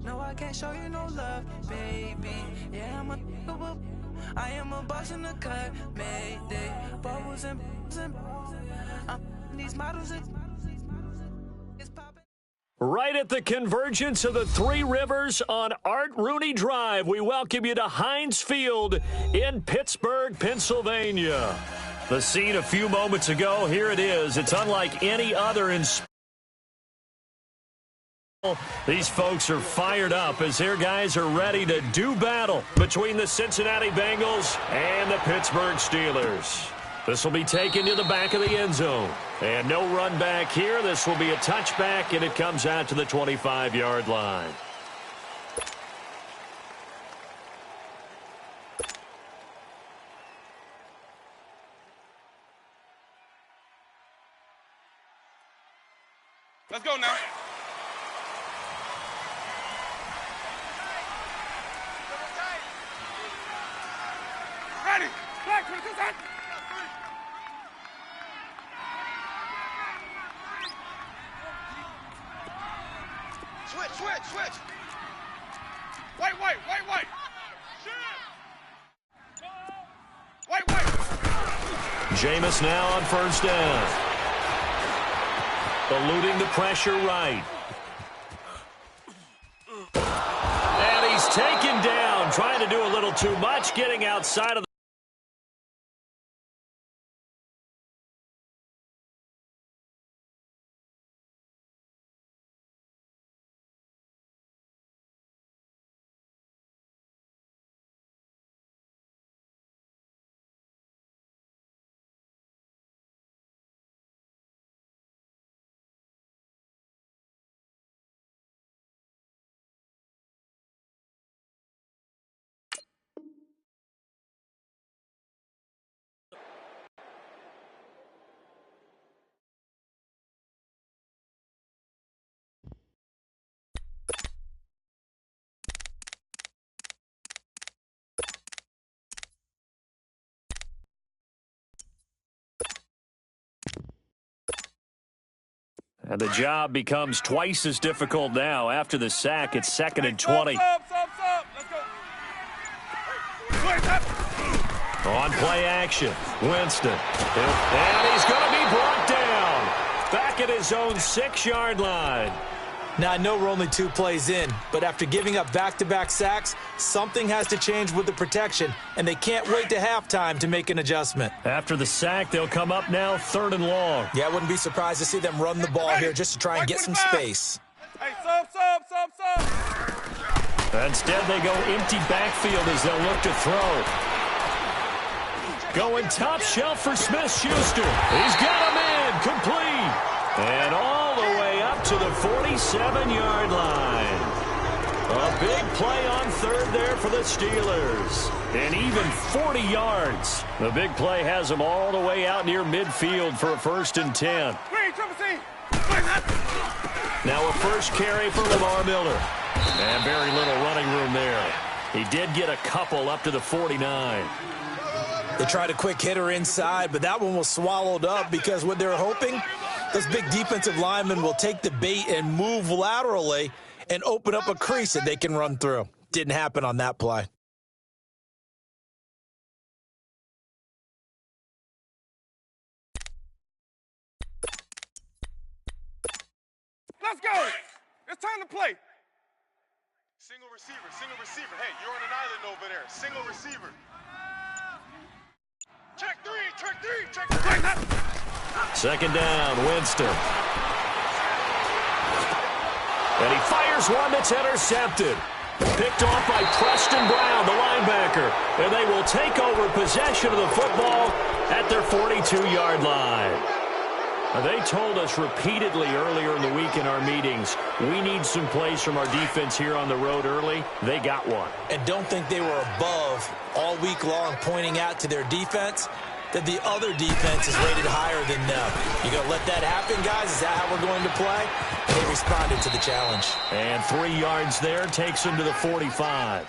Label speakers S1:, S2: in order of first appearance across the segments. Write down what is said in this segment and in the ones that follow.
S1: No, I can't show you no love, baby. Yeah, I am a boss in the cut, mayday. Bubbles and I'm these models it's popping.
S2: Right at the convergence of the Three Rivers on Art Rooney Drive, we welcome you to Heinz Field in Pittsburgh, Pennsylvania. The scene a few moments ago, here it is. It's unlike any other in sports. These folks are fired up as their guys are ready to do battle between the Cincinnati Bengals and the Pittsburgh Steelers. This will be taken to the back of the end zone. And no run back here. This will be a touchback, and it comes out to the 25-yard line.
S3: Let's go now. Ready. Back, 22 seconds. Switch. Wait.
S2: Jameis now on first down. Eluding the pressure right. And he's taken down, trying to do a little too much, getting outside of the And the job becomes twice as difficult now. After the sack, it's 2nd and 20.
S3: Let's go.
S2: On play action, Winston. And he's going to be brought down. Back at his own 6-yard line.
S4: Now, I know we're only 2 plays in, but after giving up back-to-back sacks, something has to change with the protection, and they can't wait to halftime to make an adjustment.
S2: After the sack, they'll come up now 3rd and long.
S4: Yeah, I wouldn't be surprised to see them run the ball here just to try and get some space.
S3: Hey, sub.
S2: Instead, they go empty backfield as they'll look to throw. Going top shelf for Smith-Schuster. He's got him in, complete. And all the way up to the 47-yard line. A big play on 3rd there for the Steelers. And even 40 yards. The big play has them all the way out near midfield for a 1st and 10. Now a first carry for Lamar Miller. And very little running room there. He did get a couple up to the 49.
S4: They tried a quick hitter inside, but that one was swallowed up because what they're hoping, those big defensive linemen will take the bait and move laterally and open up a crease that they can run through. Didn't happen on that play.
S3: Let's go. It's time to play. Single receiver. Hey, you're on an island over there. Single receiver. Check three.
S2: 2nd down, Winston. And he fires one that's intercepted. Picked off by Preston Brown, the linebacker. And they will take over possession of the football at their 42-yard line. They told us repeatedly earlier in the week in our meetings, we need some plays from our defense here on the road early. They got one.
S4: And don't think they were above all week long pointing out to their defense that the other defense is rated higher than them. You going to let that happen, guys? Is that how we're going to play? They responded to the challenge.
S2: And 3 yards there takes them to the 45.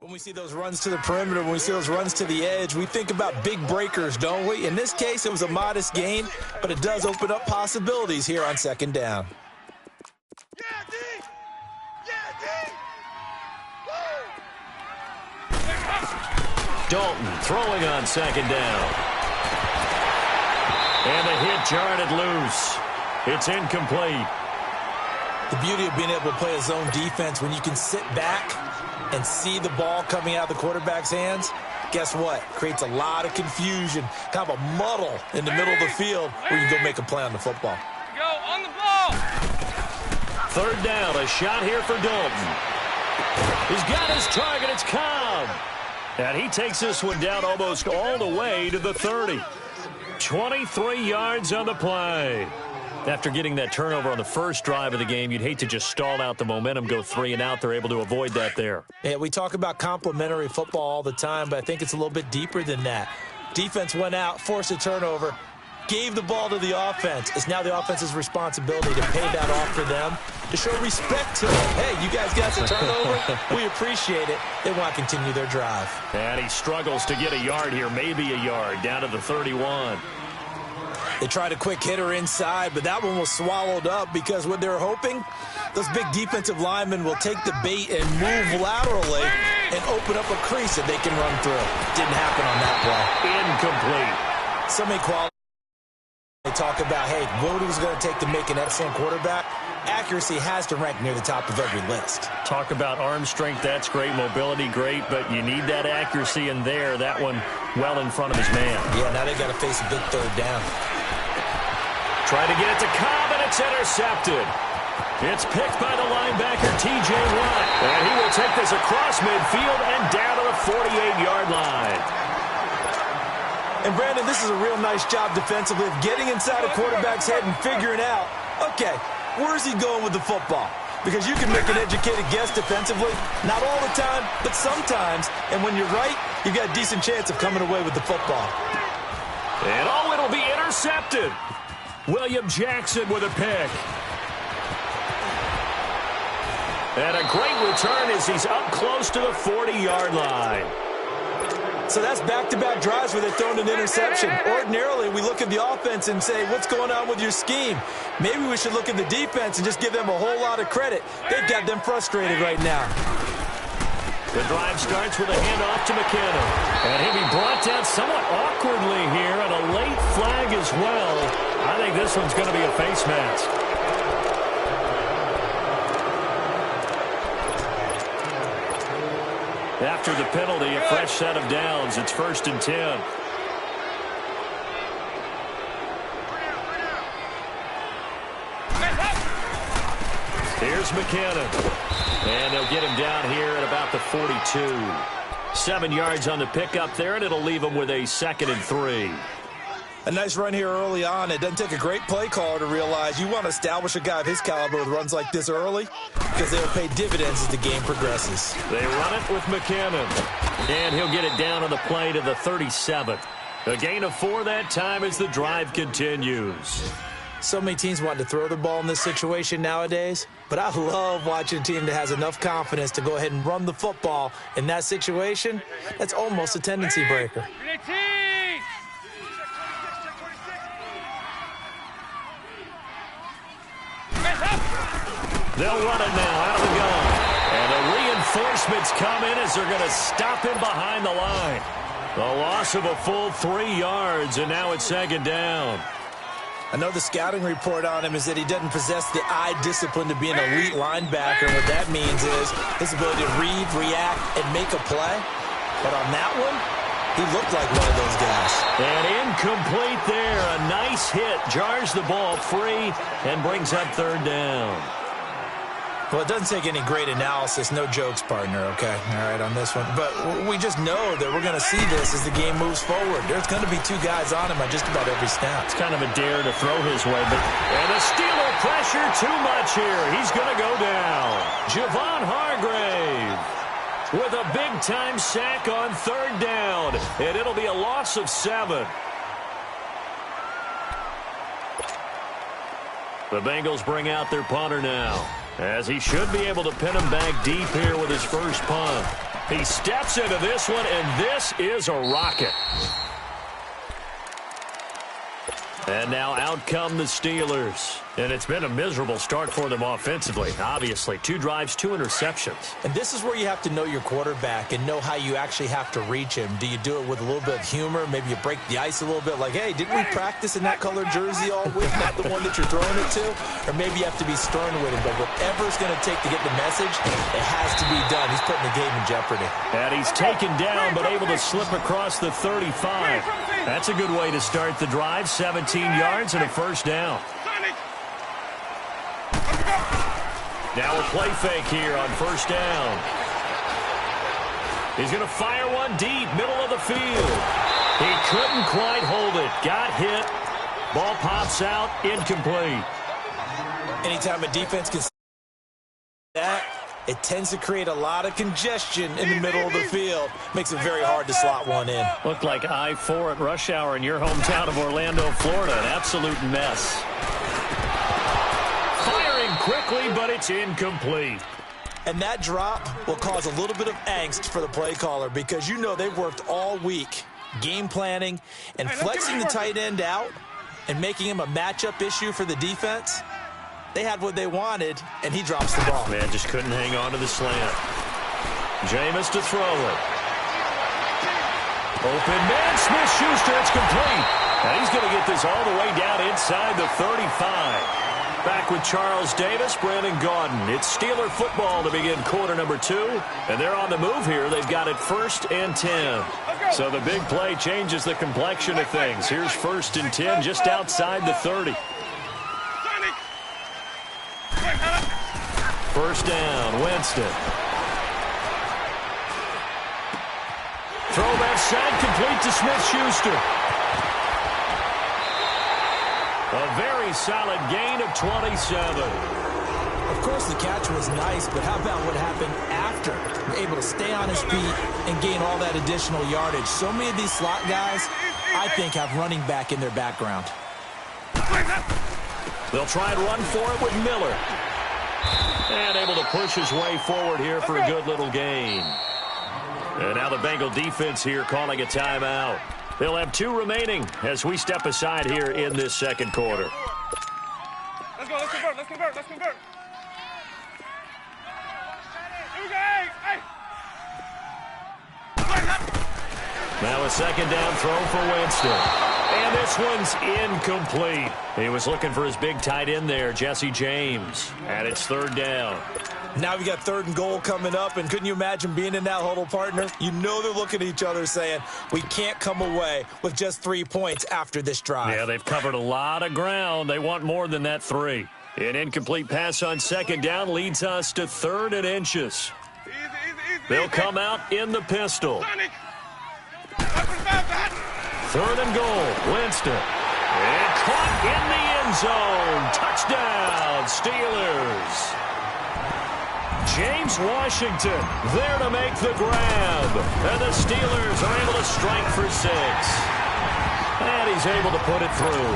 S4: When we see those runs to the perimeter, when we see those runs to the edge, we think about big breakers, don't we? In this case, it was a modest gain, but it does open up possibilities here on second down.
S3: Yeah, D! Yeah, D! Woo!
S2: Dalton throwing on second down. And the hit jarred it loose. It's incomplete.
S4: The beauty of being able to play a zone defense when you can sit back and see the ball coming out of the quarterback's hands, guess what? Creates a lot of confusion, kind of a muddle in the middle of the field where you can go make a play on the football.
S3: Go on the ball!
S2: Third down, a shot here for Dalton. He's got his target, it's Cobb. And he takes this one down almost all the way to the 30. 23 yards on the play. After getting that turnover on the first drive of the game, you'd hate to just stall out the momentum, go 3 and out. They're able to avoid that there.
S4: Yeah, we talk about complementary football all the time, but I think it's a little bit deeper than that. Defense went out, forced a turnover, gave the ball to the offense. It's now the offense's responsibility to pay that off for them, to show respect to them. Hey, you guys got the turnover. We appreciate it. They want to continue their drive.
S2: And he struggles to get a yard here, maybe a yard, down to the 31.
S4: They tried a quick hitter inside, but that one was swallowed up because what they're hoping, those big defensive linemen will take the bait and move laterally and open up a crease that they can run through. Didn't happen on that play.
S2: Incomplete.
S4: Some equality. They talk about, hey, what is it going to take to make an excellent quarterback? Accuracy has to rank near the top of every list.
S2: Talk about arm strength, that's great. Mobility, great, but you need that accuracy in there. That one well in front of his man.
S4: Yeah, now they got to face a big third down.
S2: Try to get it to Cobb, and it's intercepted. It's picked by the linebacker, T.J. Watt. And he will take this across midfield and down to the 48-yard line.
S4: And, Brandon, this is a real nice job defensively of getting inside a quarterback's head and figuring out, okay, where's he going with the football? Because you can make an educated guess defensively, not all the time, but sometimes. And when you're right, you've got a decent chance of coming away with the football.
S2: And, oh, it'll be intercepted. William Jackson with a pick. And a great return as he's up close to the 40-yard line.
S4: So that's back-to-back drives where they're throwing an interception. Ordinarily, we look at the offense and say, what's going on with your scheme? Maybe we should look at the defense and just give them a whole lot of credit. They've got them frustrated right now.
S2: The drive starts with a handoff to McKinnon. And he'll be brought down somewhat awkwardly here, and a late flag as well. I think this one's going to be a face mask. After the penalty, a fresh set of downs. It's 1st and 10. Here's McKinnon. And they'll get him down here at about the 42. 7 yards on the pickup there, and it'll leave him with a 2nd and 3.
S4: A nice run here early on. It doesn't take a great play caller to realize you want to establish a guy of his caliber with runs like this early because they'll pay dividends as the game progresses.
S2: They run it with McKinnon. And he'll get it down on the play to the 37. A gain of 4 that time as the drive continues.
S4: So many teams want to throw the ball in this situation nowadays, but I love watching a team that has enough confidence to go ahead and run the football in that situation. That's almost a tendency breaker.
S2: They'll run it now out of the gun. And the reinforcements come in as they're going to stop him behind the line. A loss of a full 3 yards, and now it's 2nd down.
S4: I know the scouting report on him is that he doesn't possess the eye discipline to be an elite linebacker. What that means is his ability to read, react, and make a play. But on that one, he looked like one of those guys.
S2: And incomplete there. A nice hit. Jars the ball free and brings up 3rd down.
S4: Well, it doesn't take any great analysis. No jokes, partner, okay? All right, on this one. But we just know that we're going to see this as the game moves forward. There's going to be 2 guys on him on just about every snap.
S2: It's kind of a dare to throw his way. And the Steeler pressure too much here. He's going to go down. Javon Hargrave with a big-time sack on 3rd down. And it'll be a loss of 7. The Bengals bring out their punter now. as he should be able to pin him back deep here with his first punt. He steps into this one, and this is a rocket. And now out come the Steelers. And it's been a miserable start for them offensively. Obviously, 2 drives, 2 interceptions.
S4: And this is where you have to know your quarterback and know how you actually have to reach him. Do you do it with a little bit of humor? Maybe you break the ice a little bit like, hey, didn't we practice in that colored jersey all week, not the one that you're throwing it to? Or maybe you have to be stern with him. But whatever it's going to take to get the message, it has to be done. He's putting the game in jeopardy.
S2: And he's taken down but able to slip across the 35. That's a good way to start the drive. 17 yards and a first down. Now a play fake here on first down. He's going to fire one deep, middle of the field. He couldn't quite hold it. Got hit. Ball pops out, incomplete.
S4: Anytime a defense can that, it tends to create a lot of congestion in the middle of the field. Makes it very hard to slot one in.
S2: Looked like I-4 at rush hour in your hometown of Orlando, Florida. An absolute mess. Firing quickly, but it's incomplete.
S4: And that drop will cause a little bit of angst for the play caller because you know they've worked all week game planning and flexing the tight end out and making him a matchup issue for the defense. They had what they wanted, and he drops the ball.
S2: Man, just couldn't hang on to the slant. Jameis to throw it. Open man, Smith-Schuster, it's complete. And he's going to get this all the way down inside the 35. Back with Charles Davis, Brandon Gaudin. It's Steeler football to begin quarter number 2. And they're on the move here. They've got it 1st and 10. So the big play changes the complexion of things. Here's 1st and 10 just outside the 30. First down, Winston. Throw left side, complete to Smith-Schuster. A very solid gain of 27.
S4: Of course, the catch was nice, but how about what happened after? Able to stay on his feet and gain all that additional yardage. So many of these slot guys, I think, have running back in their background.
S2: They'll try and run for it with Miller. And able to push his way forward here for a good little gain. And now the Bengal defense here calling a timeout. They'll have 2 remaining as we step aside here in this second quarter.
S3: Let's go, let's convert, let's convert, let's convert.
S2: Now a second down throw for Winston. And this one's incomplete. He was looking for his big tight end there, Jesse James. And it's 3rd down.
S4: Now we got 3rd and goal coming up, and couldn't you imagine being in that huddle, partner? You know they're looking at each other saying, we can't come away with just 3 points after this drive.
S2: Yeah, they've covered a lot of ground. They want more than that 3. An incomplete pass on 2nd down leads us to 3rd and inches. They'll come out in the pistol. 3rd and goal, Winston. And caught in the end zone. Touchdown, Steelers. James Washington there to make the grab. And the Steelers are able to strike for 6. And he's able to put it through.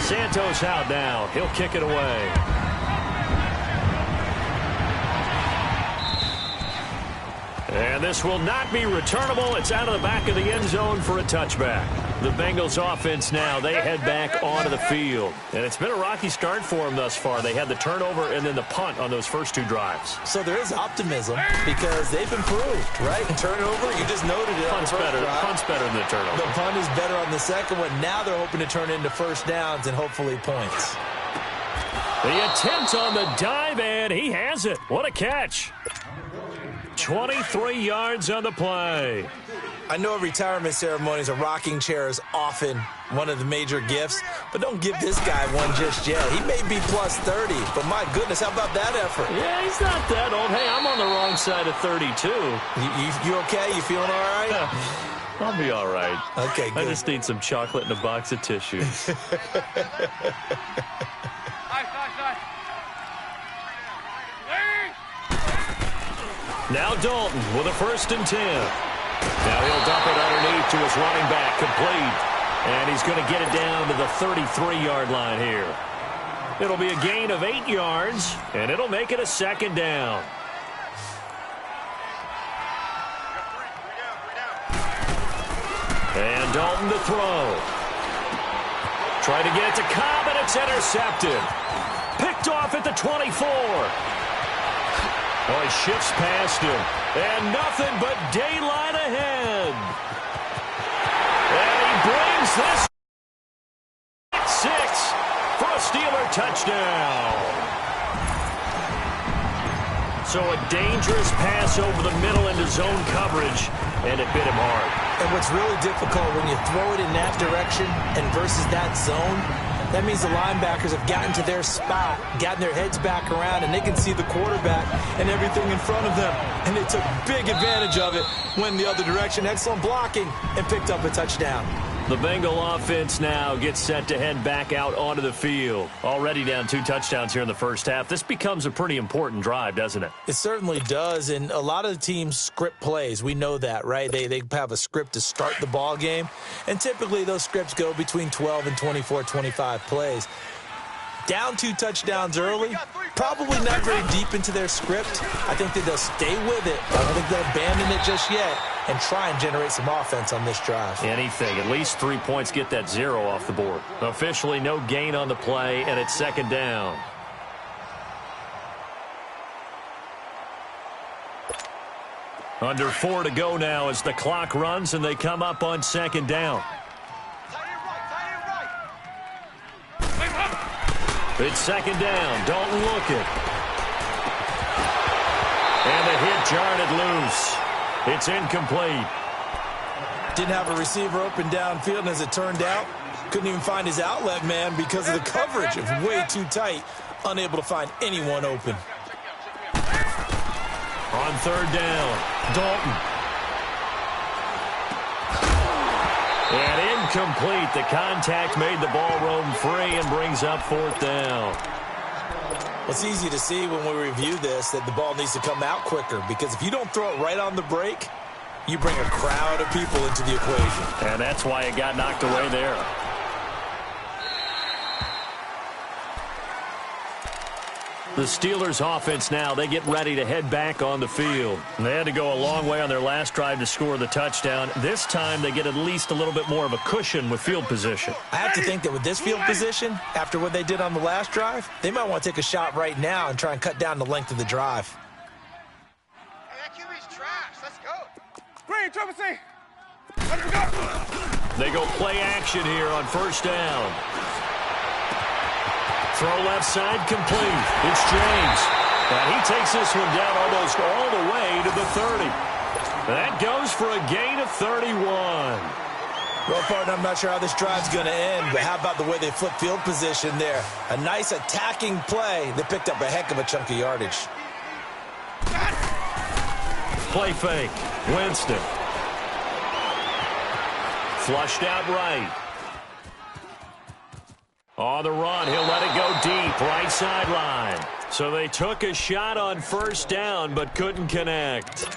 S2: Santos out now. He'll kick it away. And this will not be returnable. It's out of the back of the end zone for a touchback. The Bengals offense now, they head back onto the field. And it's been a rocky start for them thus far. They had the turnover and then the punt on those first 2 drives.
S4: So there is optimism because they've improved, right? And turnover, you just noted it.
S2: Punt's better. Punt's better than the turnover.
S4: The punt is better on the second one. Now they're hoping to turn into first downs and hopefully points.
S2: The attempt on the dive, and he has it. What a catch. 23 yards on the play.
S4: I know at retirement ceremonies, a rocking chair is often one of the major gifts, but don't give this guy one just yet. He may be plus 30, but my goodness, how about that effort?
S2: Yeah, he's not that old. Hey, I'm on the wrong side of 32.
S4: You okay? You feeling all right?
S2: I'll be all right.
S4: Okay, good.
S2: I just need some chocolate and a box of tissues. Now Dalton with a 1st and 10. Now he'll dump it underneath to his running back, complete. And he's going to get it down to the 33-yard line here. It'll be a gain of 8 yards, and it'll make it a second down. And Dalton to throw. Trying to get it to Cobb, and it's intercepted. Picked off at the 24. Oh, he shifts past him. And nothing but daylight ahead. And he brings this 6 for a Steeler touchdown. So a dangerous pass over the middle into zone coverage, and it bit him hard.
S4: And what's really difficult when you throw it in that direction and versus that zone, that means the linebackers have gotten to their spot, gotten their heads back around, and they can see the quarterback and everything in front of them. And they took big advantage of it, went the other direction. Excellent blocking, and picked up a touchdown.
S2: The Bengal offense now gets set to head back out onto the field. Already down 2 touchdowns here in the first half. This becomes a pretty important drive, doesn't it?
S4: It certainly does, and a lot of the teams script plays. We know that, right? They have a script to start the ball game, and typically those scripts go between 12 and 24, 25 plays. Down 2 touchdowns early, probably not very deep into their script. I think that they'll stay with it. I don't think they'll abandon it just yet and try and generate some offense on this drive.
S2: Anything. At least 3 points, get that 0 off the board. Officially no gain on the play, and it's second down. Under 4 to go now as the clock runs, and they come up on second down. It's second down. Dalton looking. And the hit jarred it loose. It's incomplete.
S4: Didn't have a receiver open downfield, and as it turned out, couldn't even find his outlet man because of the coverage. It was way too tight. Unable to find anyone open.
S2: On third down, Dalton. And incomplete. The contact made the ball roam free and brings up fourth down.
S4: It's easy to see when we review this that the ball needs to come out quicker, because if you don't throw it right on the break, you bring a crowd of people into the equation.
S2: And that's why it got knocked away there. The Steelers offense now, they get ready to head back on the field. They had to go a long way on their last drive to score the touchdown. This time they get at least a little bit more of a cushion with field position.
S4: I have to think that with this field position, after what they did on the last drive, they might want to take a shot right now and try and cut down the length of the drive.
S3: Hey, that QB's trash. Let's go. Green, triple C. Let's go.
S2: They go play action here on first down. Throw left side complete. It's James. And he takes this one down almost all the way to the 30. That goes for a gain of 31.
S4: Well, partner, I'm not sure how this drive's going to end, but how about the way they flip field position there? A nice attacking play. They picked up a heck of a chunk of yardage.
S2: Play fake. Winston. Flushed out right. On the run, he'll let it go deep, right sideline. So they took a shot on first down, but couldn't connect.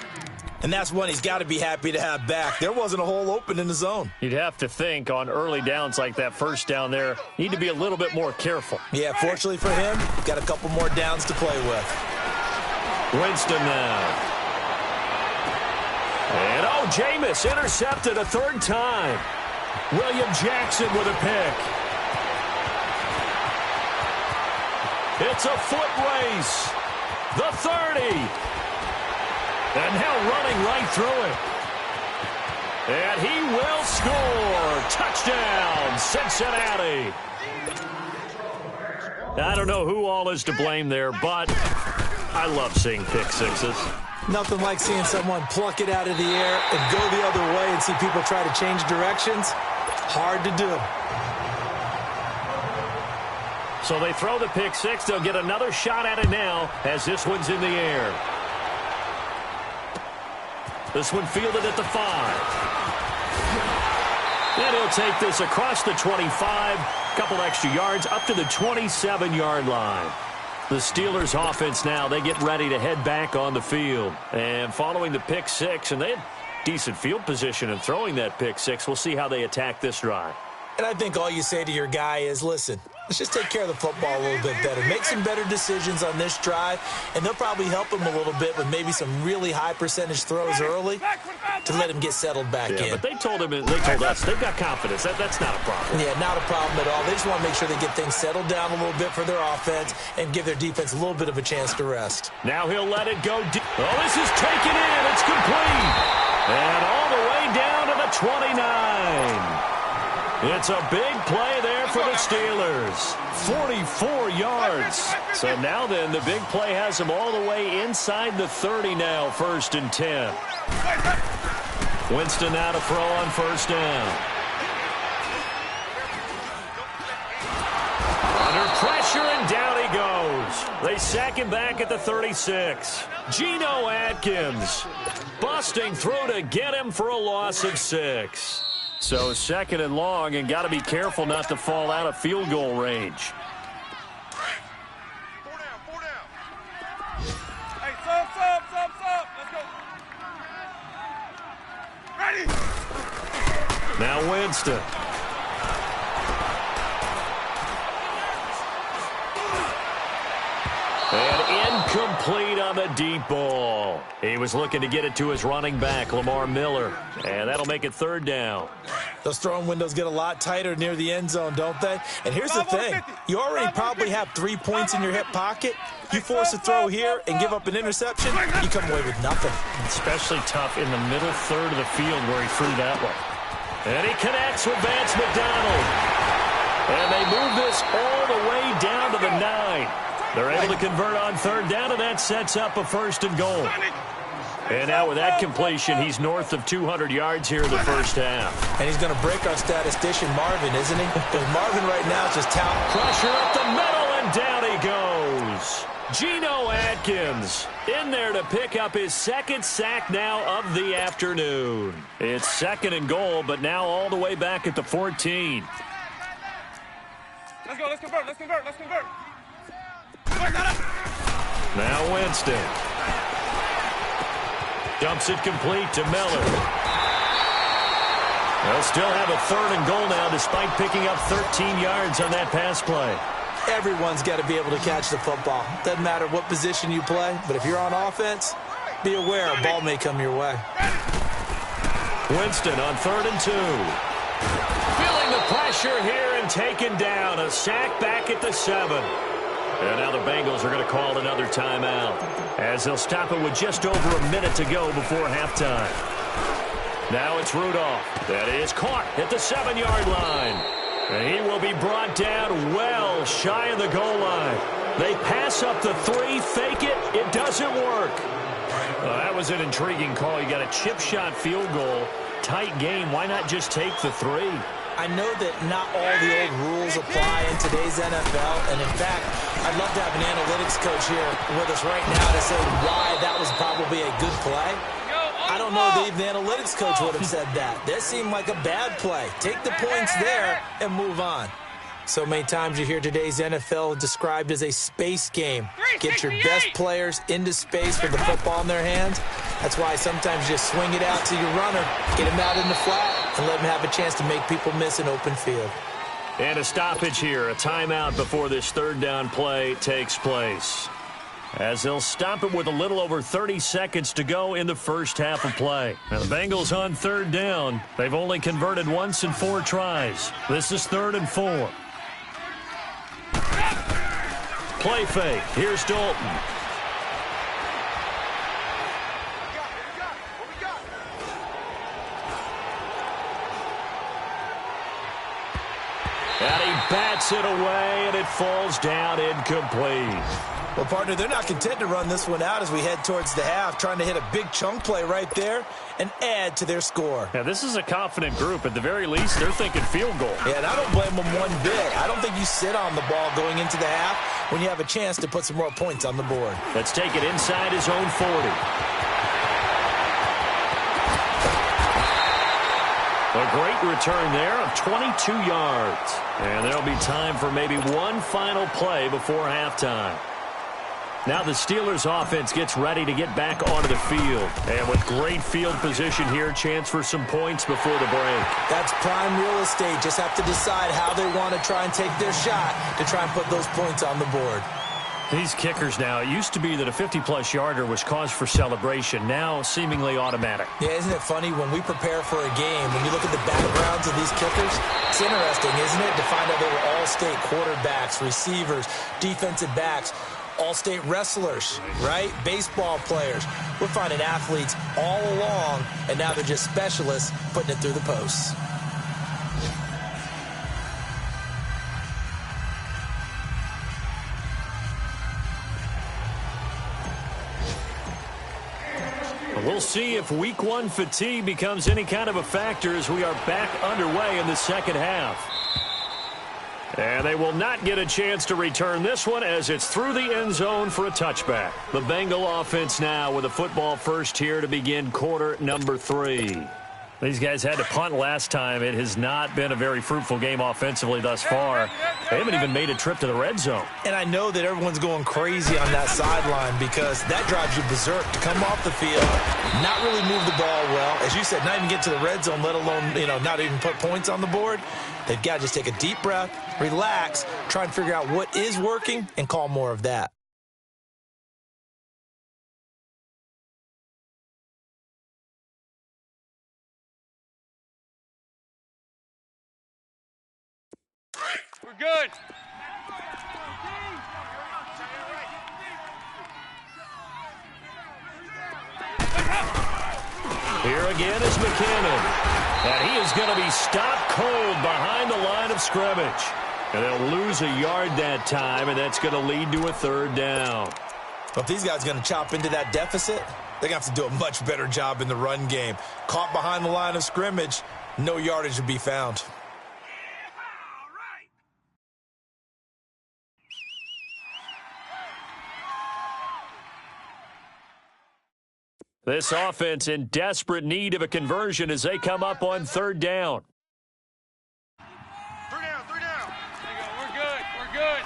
S4: And that's one he's got to be happy to have back. There wasn't a hole open in the zone.
S2: You'd have to think on early downs like that first down there, need to be a little bit more careful.
S4: Yeah, fortunately for him, got a couple more downs to play with.
S2: Winston now. And oh, Jameis intercepted a third time. William Jackson with a pick. It's a foot race. The 30. And now running right through it. And he will score. Touchdown, Cincinnati. I don't know who all is to blame there, but I love seeing pick sixes.
S4: Nothing like seeing someone pluck it out of the air and go the other way and see people try to change directions. Hard to do.
S2: So they throw the pick six. They'll get another shot at it now as this one's in the air. This one fielded at the 5. And he'll take this across the 25. Couple extra yards up to the 27-yard line. The Steelers offense now, they get ready to head back on the field. And following the pick six, and they had decent field position in throwing that pick six. We'll see how they attack this drive.
S4: And I think all you say to your guy is, listen, let's just take care of the football a little bit better. Make some better decisions on this drive, and they'll probably help him a little bit with maybe some really high percentage throws early to let him get settled back in.
S2: But they told us they've got confidence. That's not a problem.
S4: Yeah, not a problem at all. They just want to make sure they get things settled down a little bit for their offense and give their defense a little bit of a chance to rest.
S2: Now he'll let it go deep. Oh, this is taken in. It's complete. And all the way down to the 29. It's a big play there for the Steelers. 44 yards. So now then, the big play has them all the way inside the 30 now, 1st and 10. Winston now to throw on 1st down. Under pressure, and down he goes. They sack him back at the 36. Geno Atkins busting through to get him for a loss of 6. So 2nd and long, and got to be careful not to fall out of field goal range.
S3: 4 down. Hey, sub. Let's go. Ready.
S2: Now Winston. And incomplete on the deep ball. He was looking to get it to his running back, Lamar Miller. And that'll make it 3rd down.
S4: Those throwing windows get a lot tighter near the end zone, don't they? And here's the thing. You already probably have 3 points in your hip pocket. You force a throw here and give up an interception, you come away with nothing.
S2: Especially tough in the middle third of the field where he threw that one. And he connects with Vance McDonald. And they move this all the way down to the 9. They're able to convert on 3rd down, and that sets up a 1st and goal. And now with that completion, he's north of 200 yards here in the 1st half.
S4: And he's going to break our statistician, Marvin, isn't he? Because Marvin right now is just talent.
S2: Pressure up the middle, and down he goes. Geno Atkins in there to pick up his 2nd sack now of the afternoon. It's 2nd and goal, but now all the way back at the 14.
S3: Let's go. Let's convert.
S2: Now Winston. Dumps it complete to Miller. They'll still have a 3rd and goal now despite picking up 13 yards on that pass play.
S4: Everyone's got to be able to catch the football. Doesn't matter what position you play, but if you're on offense, be aware a ball may come your way.
S2: Winston on 3rd and 2. Feeling the pressure here and taken down. A sack back at the 7. And now the Bengals are going to call another timeout as they'll stop it with just over a minute to go before halftime. Now it's Rudolph. That is caught at the 7-yard line. And he will be brought down well shy of the goal line. They pass up the 3, fake it. It doesn't work. Well, that was an intriguing call. You got a chip shot field goal. Tight game. Why not just take the 3?
S4: I know that not all the old rules apply in today's NFL, and in fact, I'd love to have an analytics coach here with us right now to say why that was probably a good play. I don't know that even the analytics coach would have said that. That seemed like a bad play. Take the points there and move on. So many times you hear today's NFL described as a space game. Get your best players into space with the football in their hands. That's why sometimes you just swing it out to your runner, get him out in the flat, and let him have a chance to make people miss an open field.
S2: And a stoppage here, a timeout before this 3rd down play takes place. As they'll stop it with a little over 30 seconds to go in the 1st half of play. Now the Bengals on 3rd down. They've only converted once in 4 tries. This is 3rd and 4. Play fake. Here's Dalton. And he bats it away, and it falls down incomplete.
S4: Well, partner, they're not content to run this one out as we head towards the half, trying to hit a big chunk play right there and add to their score.
S2: Now, this is a confident group. At the very least, they're thinking field goal.
S4: Yeah, and I don't blame them one bit. I don't think you sit on the ball going into the half when you have a chance to put some more points on the board.
S2: Let's take it inside his own 40. A great return there of 22 yards. And there'll be time for maybe one final play before halftime. Now the Steelers offense gets ready to get back onto the field. And with great field position here, chance for some points before the break.
S4: That's prime real estate. Just have to decide how they want to try and take their shot to try and put those points on the board.
S2: These kickers now, it used to be that a 50-plus yarder was cause for celebration. Now seemingly automatic.
S4: Yeah, isn't it funny when we prepare for a game, when you look at the backgrounds of these kickers, it's interesting, isn't it, to find out they were all-state quarterbacks, receivers, defensive backs, all-state wrestlers, right? Baseball players. We're finding athletes all along, and now they're just specialists putting it through the posts.
S2: We'll see if Week 1 fatigue becomes any kind of a factor as we are back underway in the second half. And they will not get a chance to return this one as it's through the end zone for a touchback. The Bengal offense now with a football first here to begin quarter number 3. These guys had to punt last time. It has not been a very fruitful game offensively thus far. They haven't even made a trip to the red zone.
S4: And I know that everyone's going crazy on that sideline because that drives you berserk to come off the field, not really move the ball well. As you said, not even get to the red zone, let alone, not even put points on the board. They've got to just take a deep breath, relax, try and figure out what is working, and call more of that.
S3: We're good.
S2: Here again is McKinnon. And he is going to be stopped cold behind the line of scrimmage. And they'll lose a yard that time, and that's going to lead to a third down.
S4: Well, if these guys are going to chop into that deficit, they're going to have to do a much better job in the run game. Caught behind the line of scrimmage, no yardage to be found.
S2: This offense in desperate need of a conversion as they come up on third down.
S3: Three down. We're good.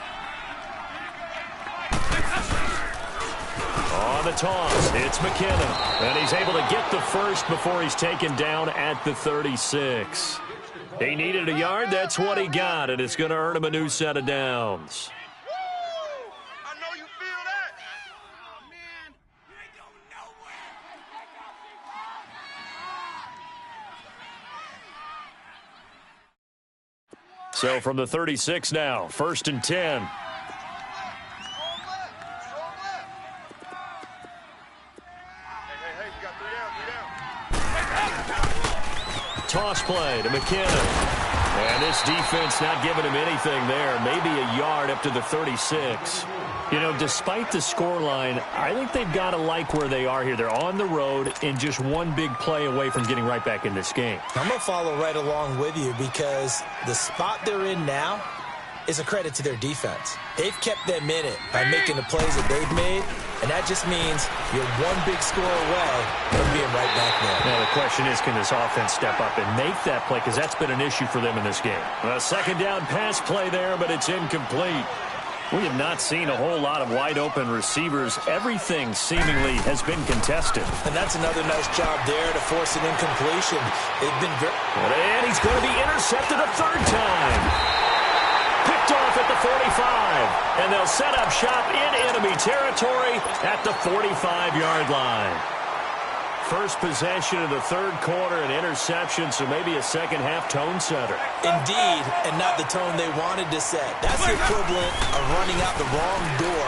S2: On the toss, it's McKinnon. And he's able to get the first before he's taken down at the 36. He needed a yard. That's what he got, and it's going to earn him a new set of downs.
S3: I know you feel that.
S2: So from the 36 now, 1st and 10.
S3: Hey, you got three down.
S2: Toss play to McKinnon. And this defense not giving him anything there. Maybe a yard up to the 36. Despite the scoreline, I think they've got to like where they are here. They're on the road and just one big play away from getting right back in this game.
S4: I'm going to follow right along with you because the spot they're in now is a credit to their defense. They've kept them in it by making the plays that they've made, and that just means you're one big score away from being right back there.
S2: Now the question is, can this offense step up and make that play? Because that's been an issue for them in this game. A second down pass play there, but it's incomplete. We have not seen a whole lot of wide-open receivers. Everything seemingly has been contested.
S4: And that's another nice job there to force an incompletion. They've been very...
S2: And he's going to be intercepted a third time. Picked off at the 45. And they'll set up shop in enemy territory at the 45-yard line. First possession of the third quarter, an interception, so maybe a second-half tone setter.
S4: Indeed, and not the tone they wanted to set. That's the equivalent of running out the wrong door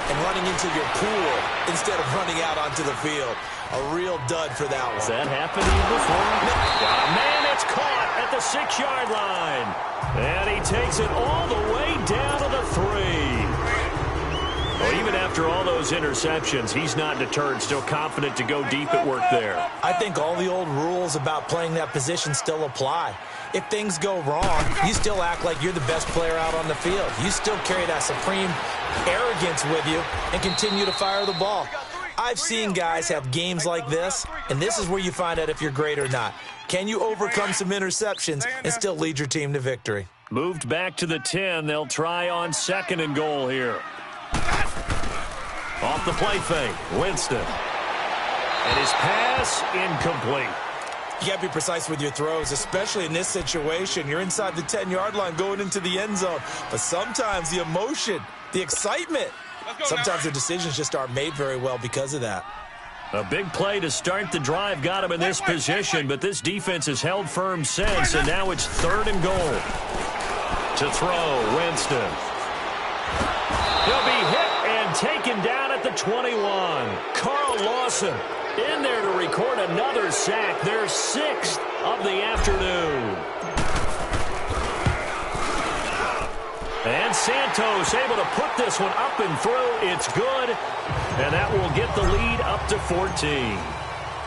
S4: and running into your pool instead of running out onto the field. A real dud for that one.
S2: Has that happened to you before? Man, it's caught at the 6-yard line. And he takes it all the way down to the 3. Well, even after all those interceptions, he's not deterred, still confident to go deep at work there.
S4: I think all the old rules about playing that position still apply. If things go wrong, you still act like you're the best player out on the field. You still carry that supreme arrogance with you and continue to fire the ball. I've seen guys have games like this, and this is where you find out if you're great or not. Can you overcome some interceptions and still lead your team to victory?
S2: Moved back to the 10. They'll try on 2nd and goal here. Off the play fake, Winston. And his pass incomplete.
S4: You got to be precise with your throws, especially in this situation. You're inside the 10-yard line going into the end zone. But sometimes the emotion, the excitement, sometimes the decisions just aren't made very well because of that.
S2: A big play to start the drive got him in this position, but this defense has held firm since, and now it's 3rd and goal. To throw, Winston. He'll be hit and taken down at the 21. Carl Lawson in there to record another sack, their 6th of the afternoon. And Santos able to put this one up and through. It's good, and that will get the lead up to 14.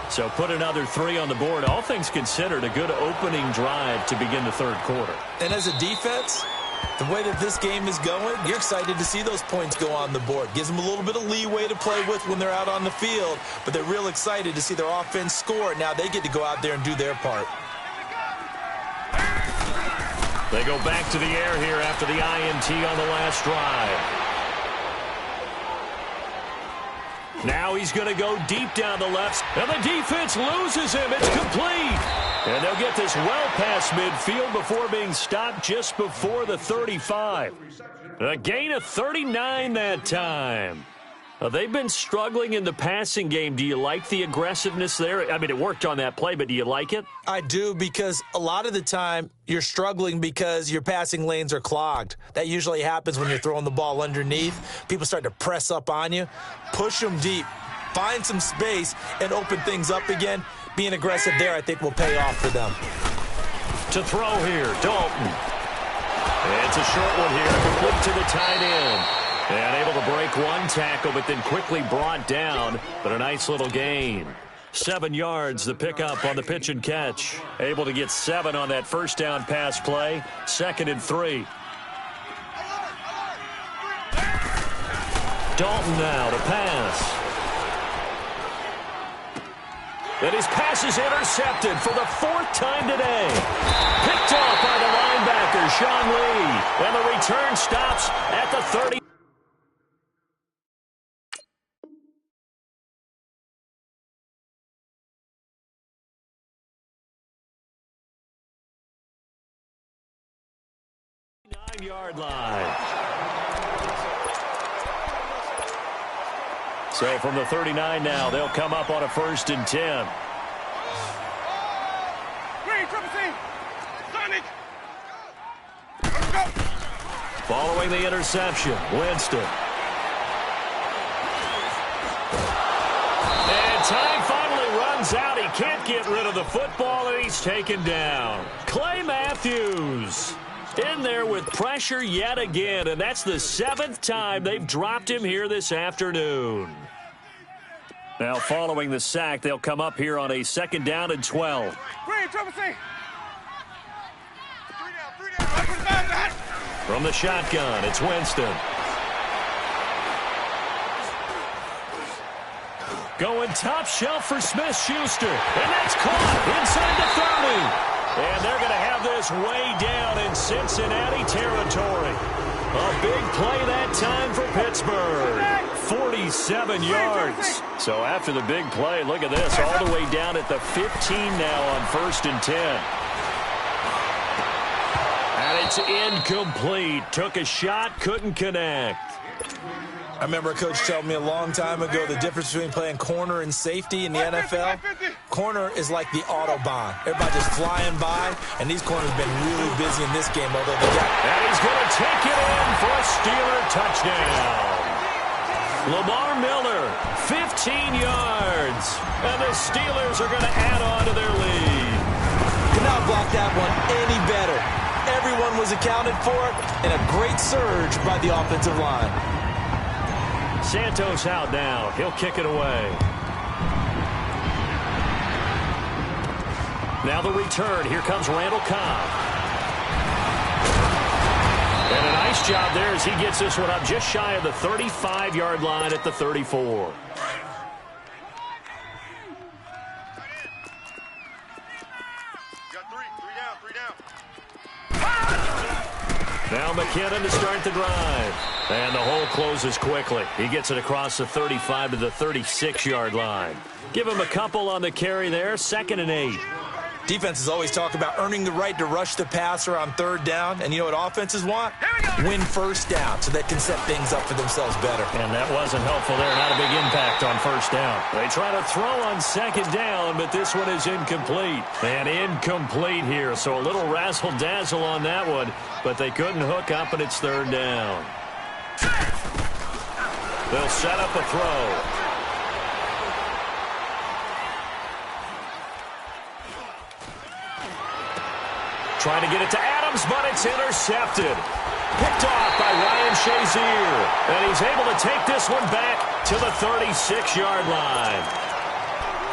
S2: So put another 3 on the board. All things considered, a good opening drive to begin the 3rd quarter.
S4: And as a defense, the way that this game is going, you're excited to see those points go on the board. Gives them a little bit of leeway to play with when they're out on the field, but they're real excited to see their offense score. Now they get to go out there and do their part.
S2: They go back to the air here after the INT on the last drive. Now he's going to go deep down the left, and the defense loses him. It's complete. And they'll get this well past midfield before being stopped just before the 35. A gain of 39 that time. They've been struggling in the passing game. Do you like the aggressiveness there? I mean, it worked on that play, but do you like it?
S4: I do, because a lot of the time you're struggling because your passing lanes are clogged. That usually happens when you're throwing the ball underneath. People start to press up on you. Push them deep. Find some space and open things up again. Being aggressive there, I think, will pay off for them.
S2: To throw here, Dalton. It's a short one here, complete to the tight end. And able to break one tackle, but then quickly brought down. But a nice little gain. 7 yards, the pickup on the pitch and catch. Able to get 7 on that first down pass play. 2nd and 3. Dalton now to pass. And his pass is intercepted for the 4th time today. Picked off by the linebacker, Sean Lee. And the return stops at the 30. Yard line. So from the 39 now, they'll come up on a 1st and 10.
S3: Green, triple team. Sonic. Let's go.
S2: Following the interception, Winston. And time finally runs out. He can't get rid of the football, and he's taken down. Clay Matthews in there with pressure yet again, and that's the 7th time they've dropped him here this afternoon. Now following the sack, they'll come up here on a 2nd down and 12.
S3: Green, triple team. 3 down.
S2: From the shotgun, it's Winston. Going top shelf for Smith-Schuster, and that's caught inside the 30. And they're going to have this way down in Cincinnati territory. A big play that time for Pittsburgh. 47 yards. So after the big play, look at this, all the way down at the 15 now on 1st and 10. And it's incomplete. Took a shot, couldn't connect.
S4: I remember a coach telling me a long time ago the difference between playing corner and safety in the NFL. Corner is like the Autobahn. Everybody just flying by, and these corners have been really busy in this game, although they got...
S2: And he's going to take it in for a Steeler touchdown. Lamar Miller, 15 yards. And the Steelers are going to add on to their lead.
S4: Could not block that one any better. Everyone was accounted for, and a great surge by the offensive line.
S2: Santos out now. He'll kick it away. Now the return. Here comes Randall Cobb. And a nice job there as he gets this one up just shy of the 35-yard line at the 34. Now McKinnon to start the drive. And the hole closes quickly. He gets it across the 35 to the 36-yard line. Give him a couple on the carry there, 2nd and 8.
S4: Defenses always talk about earning the right to rush the passer on 3rd down. And you know what offenses want? Win 1st down so they can set things up for themselves better.
S2: And that wasn't helpful there. Not a big impact on 1st down. They try to throw on 2nd down, but this one is incomplete. And incomplete here, so a little razzle-dazzle on that one. But they couldn't hook up, and it's 3rd down. They'll set up a throw. Trying to get it to Adams, but it's intercepted. Picked off by Ryan Shazier. And he's able to take this one back to the 36-yard line.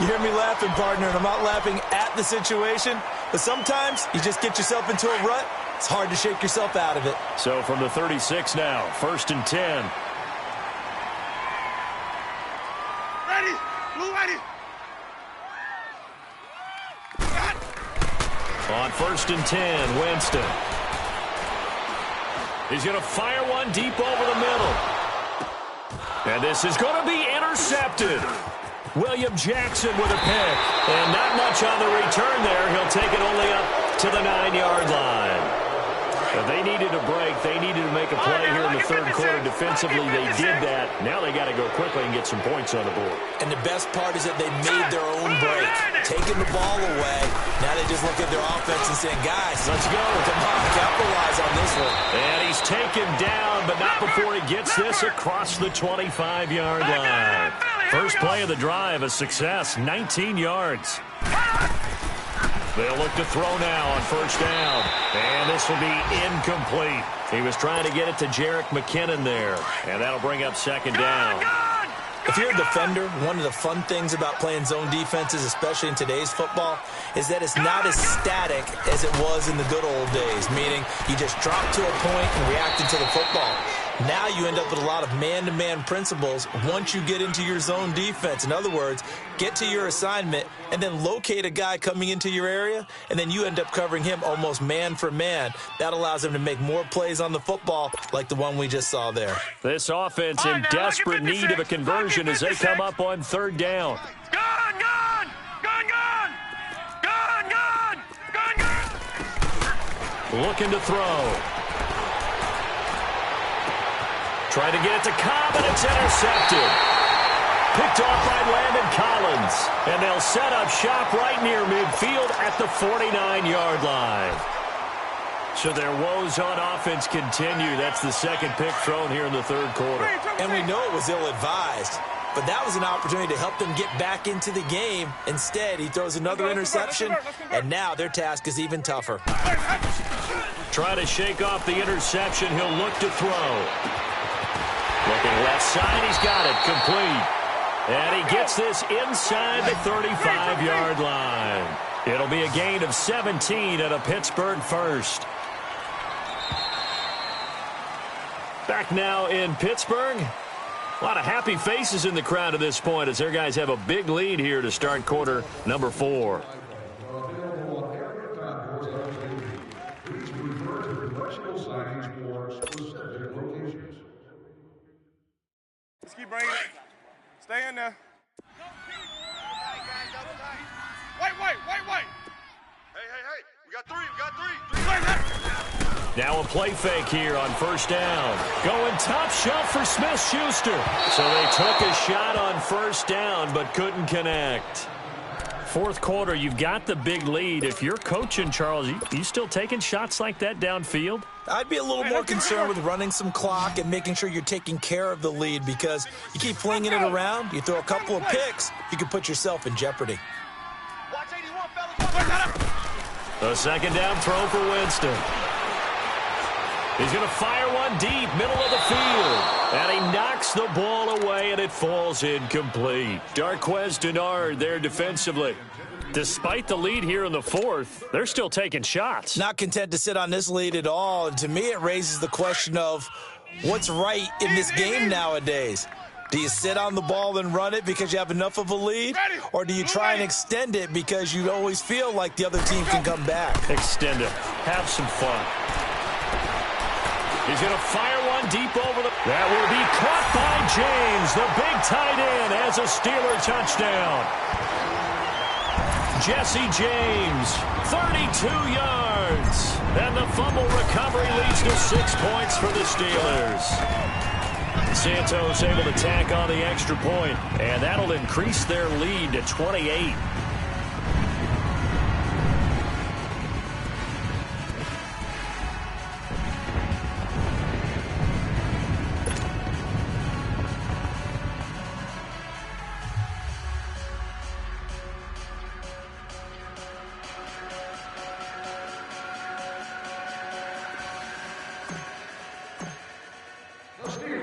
S4: You hear me laughing, partner, and I'm not laughing at the situation. But sometimes you just get yourself into a rut. It's hard to shake yourself out of it.
S2: So from the 36 now, 1st and 10.
S3: Ready. Blue ready.
S2: On 1st and 10, Winston. He's going to fire one deep over the middle. And this is going to be intercepted. William Jackson with a pick. And not much on the return there. He'll take it only up to the 9-yard line. They needed a break. They needed to make a play here in the 3rd quarter. Defensively, they did that. Now they got to go quickly and get some points on the board.
S4: And the best part is that they made their own break, taking the ball away. Now they just look at their offense and saying, guys, let's go. Come on, capitalize on this one.
S2: And he's taken down, but not before he gets this across the 25-yard line. First play of the drive, a success, 19 yards. They'll look to throw now on 1st down. And this will be incomplete. He was trying to get it to Jerick McKinnon there. And that'll bring up 2nd down.
S4: If you're a defender, one of the fun things about playing zone defenses, especially in today's football, is that it's not as static as it was in the good old days, meaning you just drop to a point and react to the football. Now you end up with a lot of man-to-man principles once you get into your zone defense. In other words, get to your assignment and then locate a guy coming into your area, and then you end up covering him almost man for man. That allows him to make more plays on the football like the one we just saw there.
S2: This offense in desperate need of a conversion as they come up on 3rd down.
S3: Gone!
S2: Looking to throw. Trying to get it to Cobb, and it's intercepted. Picked off by Landon Collins. And they'll set up shop right near midfield at the 49-yard line. So their woes on offense continue. That's the 2nd pick thrown here in the 3rd quarter.
S4: And we know it was ill-advised, but that was an opportunity to help them get back into the game. Instead, he throws another interception, and now their task is even tougher.
S2: Trying to shake off the interception. He'll look to throw. Looking left side, he's got it, complete. And he gets this inside the 35-yard line. It'll be a gain of 17 at a Pittsburgh 1st. Back now in Pittsburgh. A lot of happy faces in the crowd at this point as their guys have a big lead here to start quarter number 4.
S3: Let's keep bringing it. Stay in there. White. Hey. We got three.
S2: Now a play fake here on 1st down. Going top shelf for Smith-Schuster. So they took a shot on 1st down but couldn't connect. 4th quarter, you've got the big lead. If you're coaching, Charles, you still taking shots like that downfield?
S4: I'd be a little more concerned with running some clock and making sure you're taking care of the lead, because you keep flinging it around, you throw a couple of picks, you can put yourself in jeopardy.
S2: A 2nd down throw for Winston. He's going to fire one deep, middle of the field. And he knocks the ball away, and it falls incomplete. Darquez Denard there defensively. Despite the lead here in the 4th, they're still taking shots.
S4: Not content to sit on this lead at all. And to me, it raises the question of what's right in this game nowadays. Do you sit on the ball and run it because you have enough of a lead? Or do you try and extend it because you always feel like the other team can come back?
S2: Extend it. Have some fun. He's going to fire one deep over the... That will be caught by James. The big tight end has a Steeler touchdown. Jesse James, 32 yards. And the fumble recovery leads to 6 points for the Steelers. Santos able to tack on the extra point, and that'll increase their lead to 28.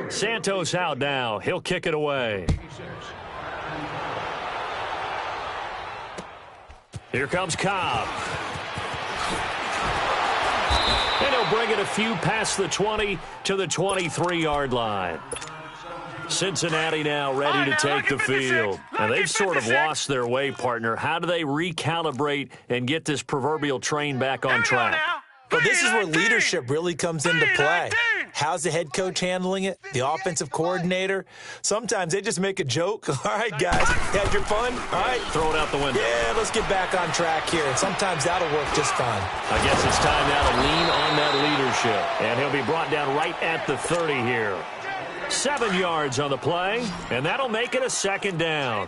S2: Santos out now. He'll kick it away. Here comes Cobb. And he'll bring it a few past the 20 to the 23-yard line. Cincinnati now ready to take the field. And they've sort of lost their way, partner. How do they recalibrate and get this proverbial train back on track?
S4: But this is where leadership really comes into play. How's the head coach handling it? The offensive coordinator? Sometimes they just make a joke. All right, guys, had your fun? All right.
S2: Throw it out the window.
S4: Yeah, let's get back on track here. And sometimes that'll work just fine.
S2: I guess it's time now to lean on that leadership. And he'll be brought down right at the 30 here. 7 yards on the play, and that'll make it a second down.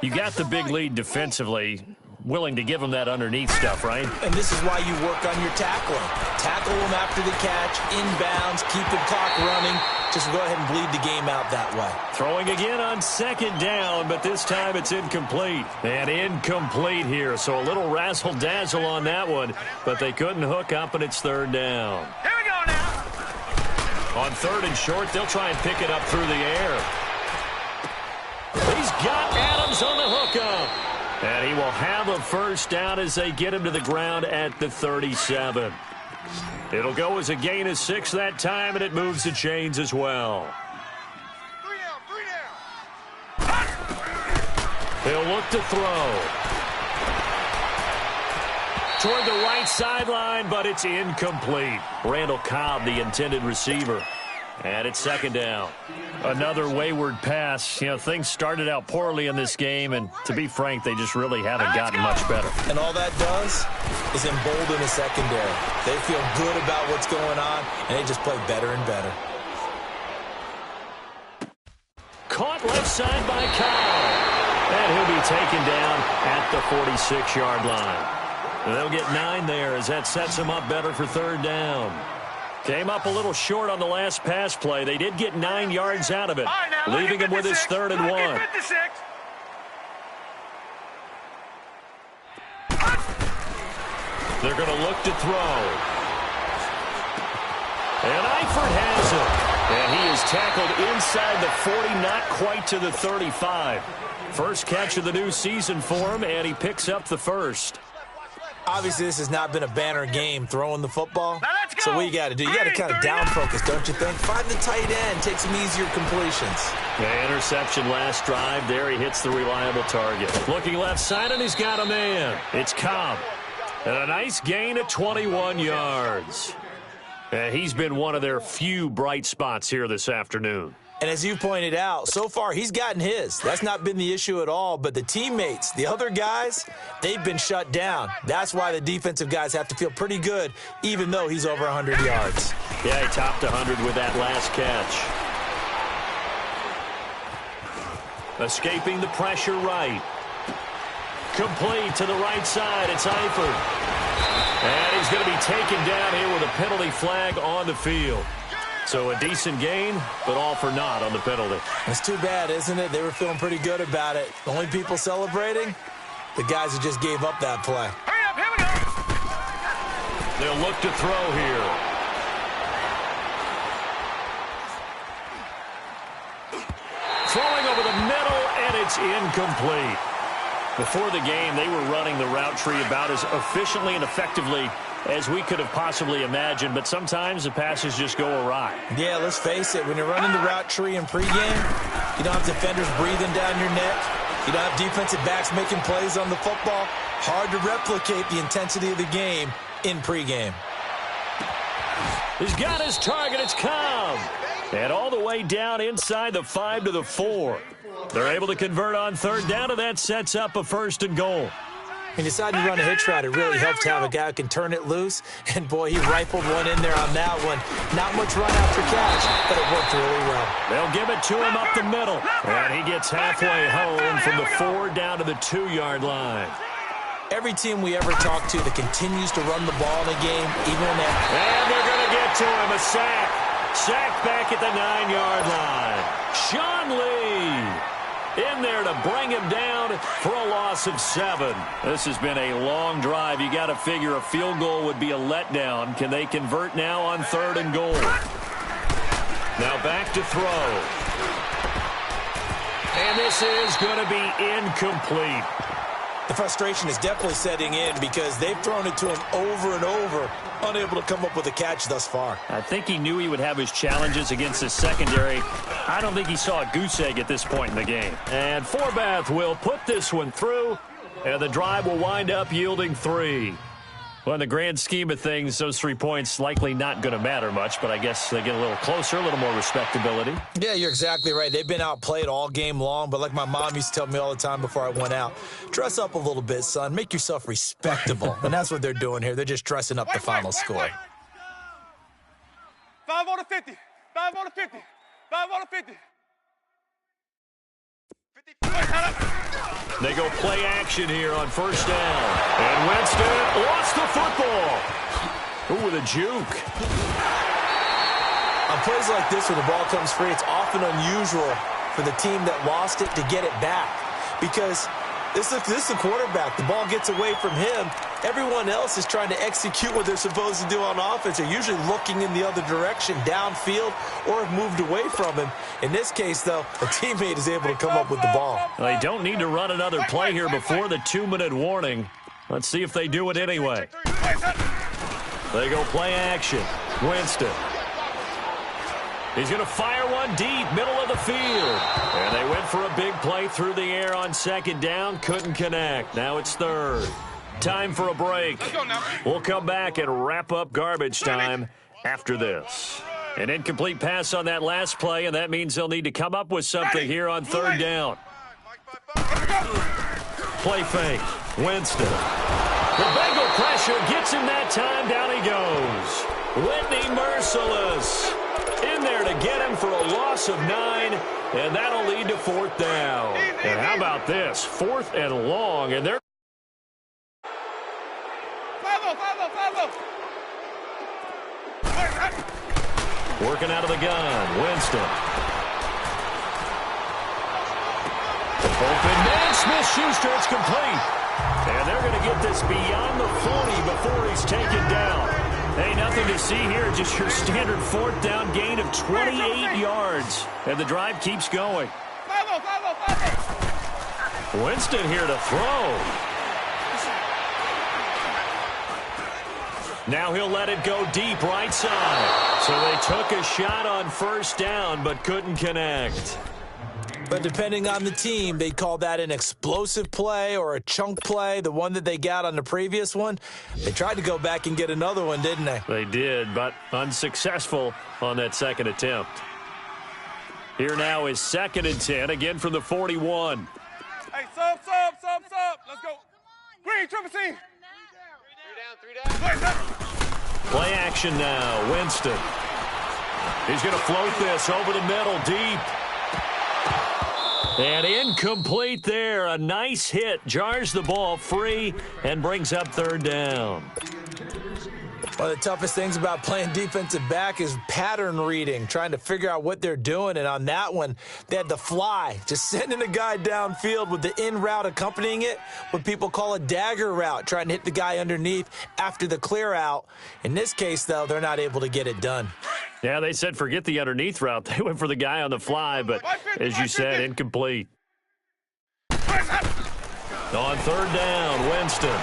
S2: You got the big lead defensively. Willing to give them that underneath stuff, right?
S4: And this is why you work on your tackling. Tackle them after the catch, inbounds, keep the clock running. Just go ahead and bleed the game out that way.
S2: Throwing again on second down, but this time it's incomplete. And incomplete here, so a little razzle-dazzle on that one, but they couldn't hook up, and it's third down.
S3: Here we go now.
S2: On third and short, they'll try and pick it up through the air. He's got Adams on the hookup. And he will have a first down as they get him to the ground at the 37. It'll go as a gain of 6 that time, and it moves the chains as well.
S3: 3 down.
S2: He'll look to throw. Toward the right sideline, but it's incomplete. Randall Cobb, the intended receiver. And it's second down. Another wayward pass. You know, things started out poorly in this game, and to be frank, they just really haven't gotten much better.
S4: And all that does is embolden the secondary. They feel good about what's going on, and they just play better and better.
S2: Caught left side by Kyle. And he'll be taken down at the 46-yard line. And they'll get 9 there as that sets him up better for third down. Came up a little short on the last pass play. They did get 9 yards out of it, leaving him with his 3rd and 1. They're going to look to throw. And Eifert has it. And he is tackled inside the 40, not quite to the 35. First catch of the new season for him, and he picks up the first.
S4: Obviously, this has not been a banner game throwing the football. So what you got to do, you got to kind of down focus, don't you think? Find the tight end, take some easier completions.
S2: The interception last drive. There he hits the reliable target. Looking left side, and he's got a man. It's Cobb. And a nice gain of 21 yards. He's been one of their few bright spots here this afternoon.
S4: And as you pointed out, so far he's gotten his. That's not been the issue at all. But the teammates, the other guys, they've been shut down. That's why the defensive guys have to feel pretty good, even though he's over 100 yards.
S2: Yeah, he topped 100 with that last catch. Escaping the pressure right. Complete to the right side. It's Eifert. And he's going to be taken down here with a penalty flag on the field. So a decent gain, but all for naught on the penalty.
S4: It's too bad, isn't it? They were feeling pretty good about it. The only people celebrating, the guys who just gave up that play.
S3: Hurry up, here we go.
S2: They'll look to throw here. Throwing over the middle, and it's incomplete. Before the game, they were running the route tree about as efficiently and effectively as we could have possibly imagined, but sometimes the passes just go awry.
S4: Yeah, let's face it, when you're running the route tree in pregame, you don't have defenders breathing down your neck. You don't have defensive backs making plays on the football. Hard to replicate the intensity of the game in pregame.
S2: He's got his target. It's Cobb. And all the way down inside the 5 to the 4. They're able to convert on third down, and that sets up a 1st and goal.
S4: He decided to run a hitch route. It really helps to have a guy who can turn it loose. And, boy, he rifled one in there on that one. Not much run after catch, but it worked really well.
S2: They'll give it to him up the middle. And he gets halfway home from the 4 down to the 2-yard line.
S4: Every team we ever talk to that continues to run the ball in a game, even when they're...
S2: And they're going to get to him. A sack. Sack back at the 9-yard line. Sean Lee in there to bring him down for a loss of 7. This has been a long drive. You got to figure a field goal would be a letdown. Can they convert now on 3rd and goal? Now back to throw. And this is going to be incomplete.
S4: The frustration is definitely setting in because they've thrown it to him over and over, unable to come up with a catch thus far.
S2: I think he knew he would have his challenges against his secondary. I don't think he saw a goose egg at this point in the game. And Forbath will put this one through, and the drive will wind up yielding 3. Well, in the grand scheme of things, those 3 points likely not going to matter much, but I guess they get a little closer, a little more respectability.
S4: Yeah, you're exactly right. They've been outplayed all game long, but like my mom used to tell me all the time before I went out, dress up a little bit, son. Make yourself respectable. And that's what they're doing here. They're just dressing up the final score.
S3: 5 on the 50. 5 on the 50. 5 on the 50.
S2: They go play action here on 1st down. And Winston lost the football. Ooh, with a juke.
S4: On plays like this where the ball comes free, it's often unusual for the team that lost it to get it back. Because this is the quarterback. The ball gets away from him. Everyone else is trying to execute what they're supposed to do on offense. They're usually looking in the other direction, downfield, or have moved away from him. In this case, though, a teammate is able to come up with the ball.
S2: They don't need to run another play here before the 2-minute warning. Let's see if they do it anyway. They go play action. Winston. He's going to fire one deep, middle of the field. And they went for a big play through the air on 2nd down. Couldn't connect. Now it's 3rd. Time for a break. We'll come back and wrap up garbage time after this. An incomplete pass on that last play, and that means they'll need to come up with something here on 3rd down. Play fake. Winston. The Bengal pressure gets him that time. Down he goes. Whitney Merciless in there to get him for a loss of 9, and that'll lead to 4th down. And how about this? 4th and long, and they're working out of the gun. Winston. Open man. Smith-Schuster. It's complete. And they're going to get this beyond the 40 before he's taken down. Hey, nothing to see here. Just your standard 4th down gain of 28 yards. And the drive keeps going. Winston here to throw. Now he'll let it go deep right side. So they took a shot on 1st down but couldn't connect.
S4: But depending on the team, they'd call that an explosive play or a chunk play. The one that they got on the previous one, they tried to go back and get another one, didn't they?
S2: They did, but unsuccessful on that 2nd attempt. Here now is 2nd and 10, again from the 41.
S3: Hey, sub. Let's go. Green, triple C. 3 down.
S2: Play action now. Winston. He's going to float this over the middle, deep. And incomplete there. A nice hit. Jars the ball free and brings up 3rd down.
S4: One of the toughest things about playing defensive back is pattern reading, trying to figure out what they're doing. And on that one, they had the fly, just sending a guy downfield with the in route accompanying it, what people call a dagger route, trying to hit the guy underneath after the clear out. In this case, though, they're not able to get it done.
S2: Yeah, they said forget the underneath route. They went for the guy on the fly, but as you said, incomplete. On 3rd down, Winston.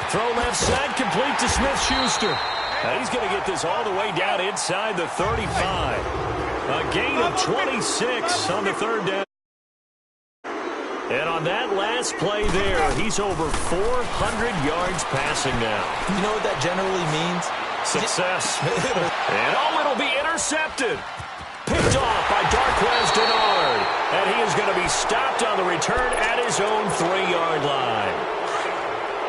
S2: Throw left side, complete to Smith-Schuster. Now he's going to get this all the way down inside the 35. A gain of 26 on the 3rd down. And on that last play there, he's over 400 yards passing now.
S4: You know what that generally means?
S2: success. And it'll be intercepted. Picked off by Darquez Denard. And he is going to be stopped on the return at his own 3-yard line.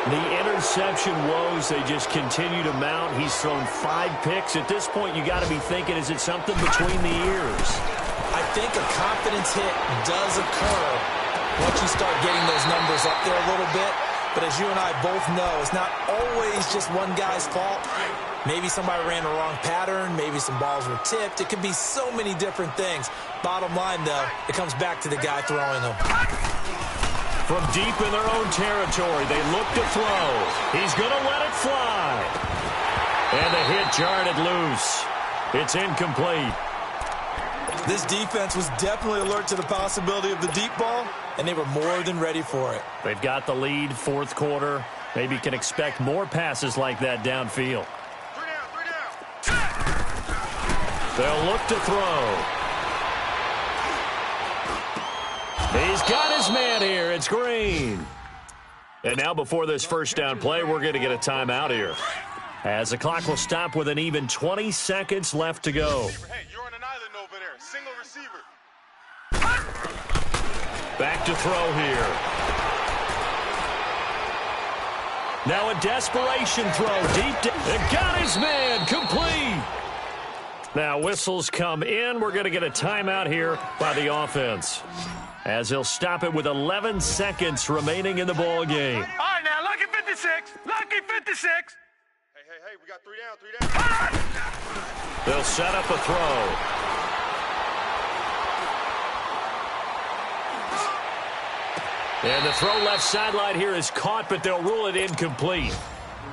S2: The interception woes, they just continue to mount. He's thrown 5 picks. At this point, you got to be thinking, is it something between the ears?
S4: I think a confidence hit does occur once you start getting those numbers up there a little bit. But as you and I both know, it's not always just one guy's fault. Maybe somebody ran the wrong pattern. Maybe some balls were tipped. It could be so many different things. Bottom line, though, it comes back to the guy throwing them.
S2: From deep in their own territory, they look to throw. He's going to let it fly. And the hit jarred it loose. It's incomplete.
S4: This defense was definitely alert to the possibility of the deep ball, and they were more than ready for it.
S2: They've got the lead, fourth quarter. Maybe can expect more passes like that downfield.
S3: 3 down.
S2: They'll look to throw. He's got his man here. It's Green. And now before this first down play, we're going to get a timeout here, as the clock will stop with an even 20 seconds left to go.
S3: Hey, you're on an island over there. Single receiver.
S2: Back to throw here. Now a desperation throw deep down. And got his man complete. Now whistles come in. We're going to get a timeout here by the offense, as he'll stop it with 11 seconds remaining in the ball game.
S3: All right, now, lucky 56. Lucky 56. Hey, we got 3 down.
S2: They'll set up a throw. And the throw left sideline here is caught, but they'll rule it incomplete.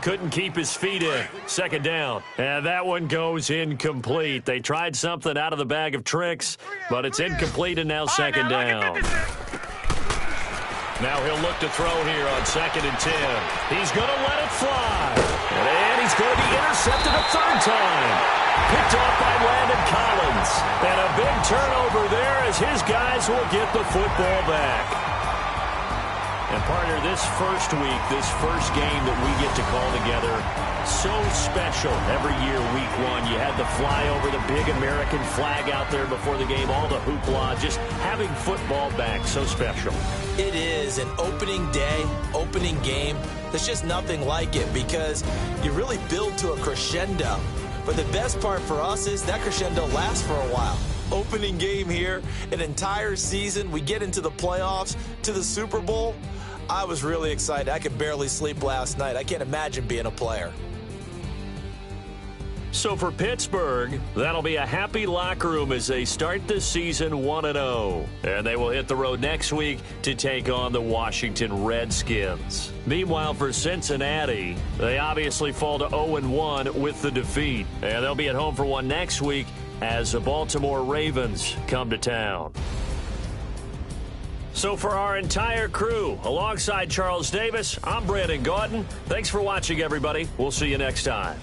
S2: Couldn't keep his feet in. Second down. And that one goes incomplete. They tried something out of the bag of tricks, but it's incomplete, and now second down. Now he'll look to throw here on 2nd and 10. He's going to let it fly. And he's going to be intercepted a third time. Picked off by Landon Collins. And a big turnover there as his guys will get the football back. And partner, this first week, this first game that we get to call together, so special every year, week 1. You had the flyover, the big American flag out there before the game, all the hoopla, just having football back, so special.
S4: It is an opening day, opening game. There's just nothing like it because you really build to a crescendo. But the best part for us is that crescendo lasts for a while. Opening game here, an entire season. We get into the playoffs, to the Super Bowl. I was really excited. I could barely sleep last night. I can't imagine being a player.
S2: So for Pittsburgh, that'll be a happy locker room as they start the season 1-0. And they will hit the road next week to take on the Washington Redskins. Meanwhile, for Cincinnati, they obviously fall to 0-1 with the defeat. And they'll be at home for one next week as the Baltimore Ravens come to town. So for our entire crew, alongside Charles Davis, I'm Brandon Gaudin. Thanks for watching, everybody. We'll see you next time.